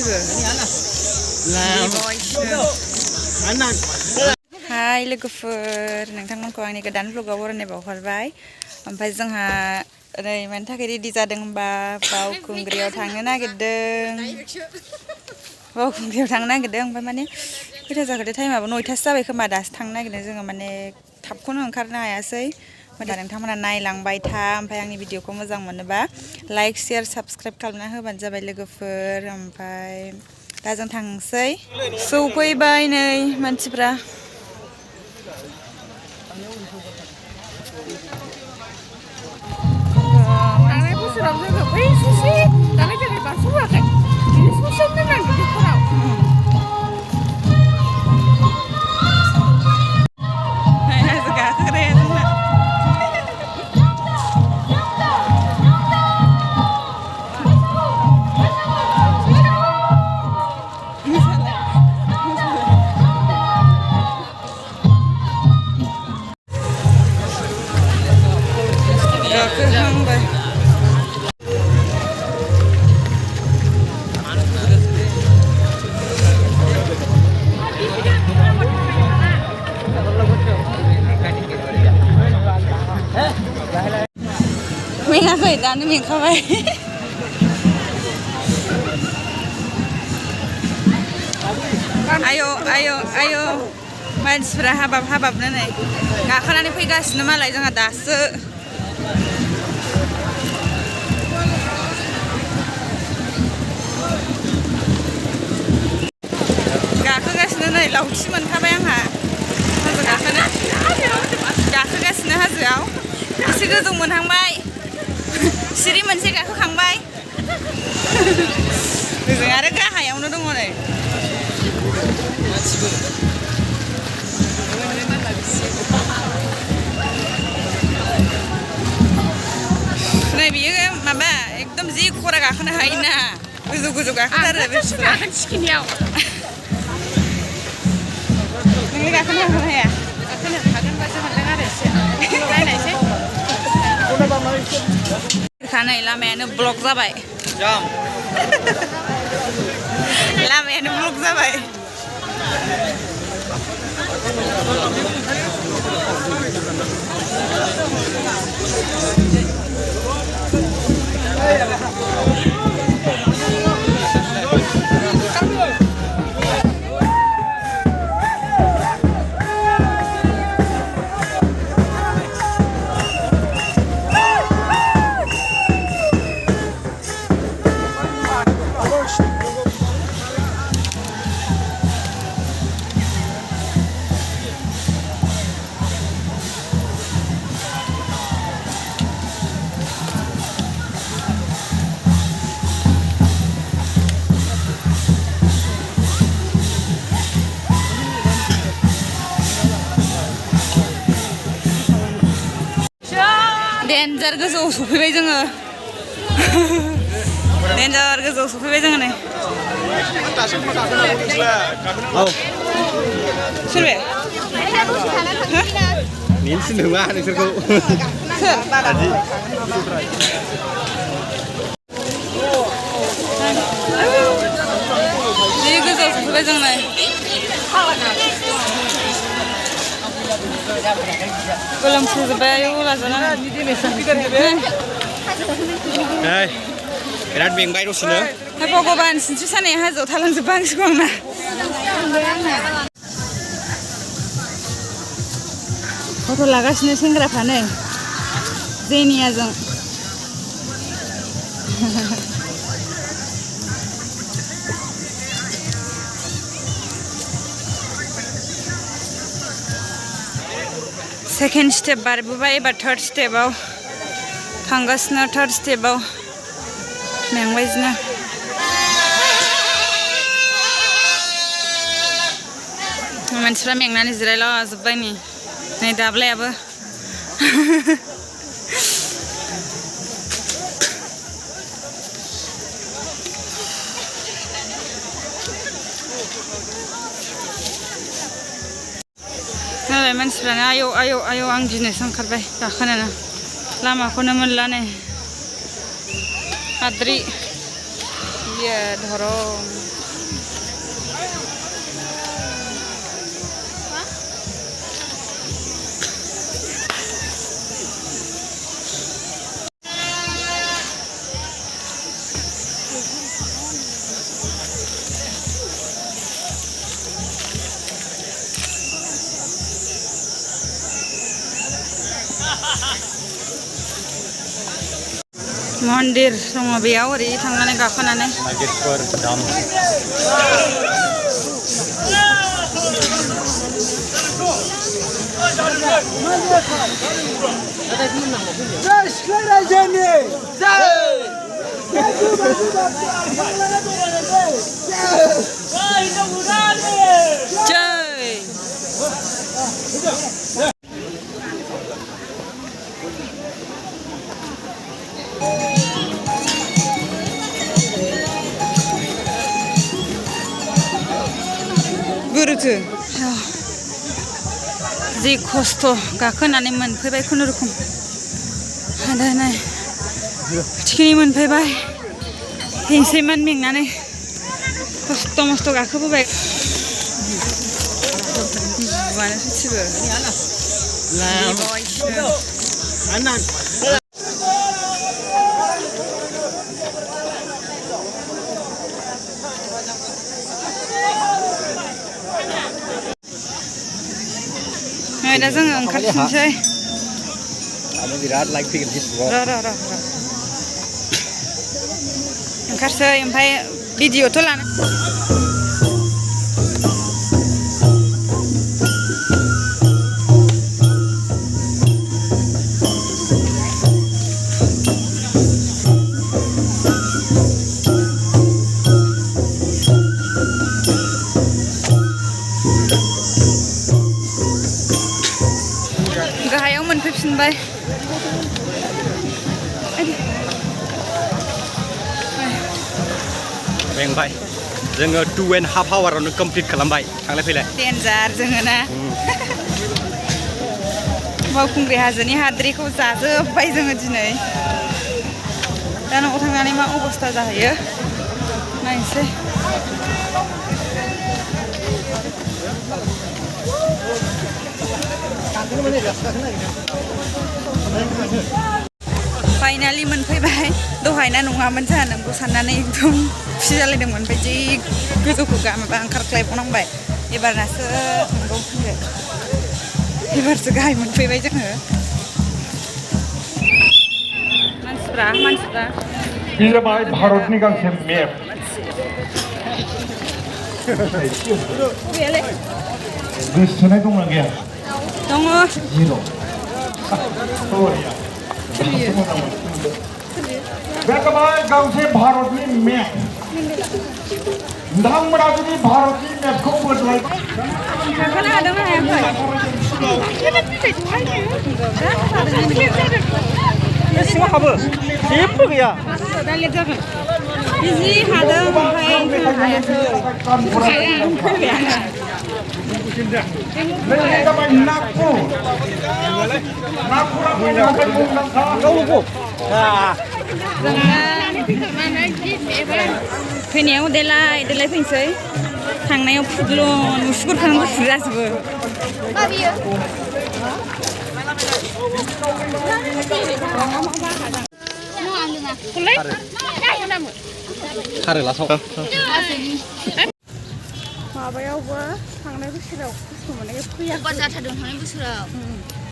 Hai लोगोफोर नोंथांमोनखौ आंनि गोदान vlogआव बरायनाय बावहरबाय ओमफ्राय जोंहा नै मानि थाखाय रेडि जादों होनबा बावखुंग्रियाव थांनो नागिरदों ओमफ्राय माने खैथा जाखोथाय टाइमाबो 9थासो जाबाय खोमा दासो थांनो नागिरदों जोङो माने थाबखौनो ओंखारनो हायासै दा नोंथांमोना नायलांबाय था ओमफ्राय आंनि भिडिअखौ मोजां मोनोबा लाइक शेयार साबस्क्राइब खालामना होबानो जाबाय लोगोफोर ओमफ्राय दा जों थांसै सौफैबाय नै मानसिफ्रा थांनाय बोसोराव जोङो बै ससे दालाय जोंनि बारस'आखै बे ससेयावनो नांगौ बेफोराव मेङाखै दानो मेंखाबाय आय' मानसिफ्रा हाबाबनो नै गाखोनानै फैगासिनो मालाय जोंहा दासो गाखोगासिनो नै लावथि मोनखाबाय आंहा हाजो गाखोगासिनो हाजोआव एसे गोजौ मोनहांबाय सिरि मोनसे गाखोखांबाय ओजों आरो गाहायावनो दङ नै नै बियो माबा एकदम जि खरा गाखोनो हायोना गोजौ गाखोथारो बे थिखिनियाव नोंलाय गाखोनो हागोन ना हाया गाखोनो हागोन बासो मोनदों आरो एसे नायनायसै नै लामायानो ब्लक जाबाय लामायानो ब्लक जाबाय डेन्जार गोजौआव सफैबाय जोङो डेन्जार गोजौआव सफैबाय जोङो नै सोरबे मिन्थिनो मा नोंसोरखौ सोर जि गोजौआव सफैबाय जों नै गोलोमफ्रुजोब्बाय आयौ लाजानानै बिराद मेंबाय दसेनो भगबान सिनस्रि सानाया हाजोआव थालांजोबबांसिगौ आंना फट' लागासिनो सेंग्राफ्रा नै जेनियाजों सेकेन्ड स्टेप बारबोबाय एबार थार्ड स्टेपआव थांगासिनो थार्ड स्टेपआव मेंबाय जिनो मानसिफ्रा मेंनानै जिरायला जोब्बाय नै दाब्लायाबो नालाय मानसिफ्रानो आयौ आं गिनोसो ओंखारबाय Iya, dorong. Mondir dङ बेयाव ओरै थांनानै गाखोनानै नागिरफोर दाम गुरुथु जि खस्थ' गाखोनानै मोनफैबाय खुनुरुखुम आदा नाय थिखिनि मोनफैबाय हेंसैमोन मेंनानै खस्थ' मस्थ' गाखोबोबाय बुआनो सैथिबो दा जोङो ओंखारफिनसै आरो बिराद लाइक फैगोन फेसबुकआव र' ओंखारसै ओमफ्राय भिडिअ'थ' लानो गाहायाव मोनफैफिनबाय बेंबाय जोङो 2.5 आवारावनो कमप्लिट खालामबाय थांलाय फैलाय देन्जार जोङो ना बावखुंग्रि हाजोनि हाद्रिखौ जाजोब्बाय जोङो दिनै दा न'आव थांनानै मा अबस्था जाहैयो नायनोसै फाइनालि मोनफैबाय दहायना नङामोन जोंहा नोंखौ साननानै एकदम खुसि जालायदोंमोन ओमफ्राय जि गोजौखौ माबा ओंखारख्लायबावनांबाय एबारनासो नंगौ एबारसो गाहाय मोनफैबाय जोङो मानसिफ्रा बे जाबाय भारतनि गांसे मेप गोसोथोनाय दंना गैया दङ जिर' बे जाबाय गांसे भारतनि मेप नोंथांमोना जुदि भारतनि मेपखौ बदलाय गाखोनो हादों ना हायाखै सिङाव हाबो जेबो गैया दा लेट जागोन बिजि हादों ओमफ्राय हायाखै बे जाबाय नागपुर नागपुरा बयनिफ्राय मुंदांखा फैनायाव देलाय फैनोसै थांनायाव फुदुन मुसुगुरखौनो गुफुर जाजोबो खारो लासाव माबायावबो थांनाय बोसोराव खस्थ' मोननाय फैया जाथारदों थांनाय बोसोराव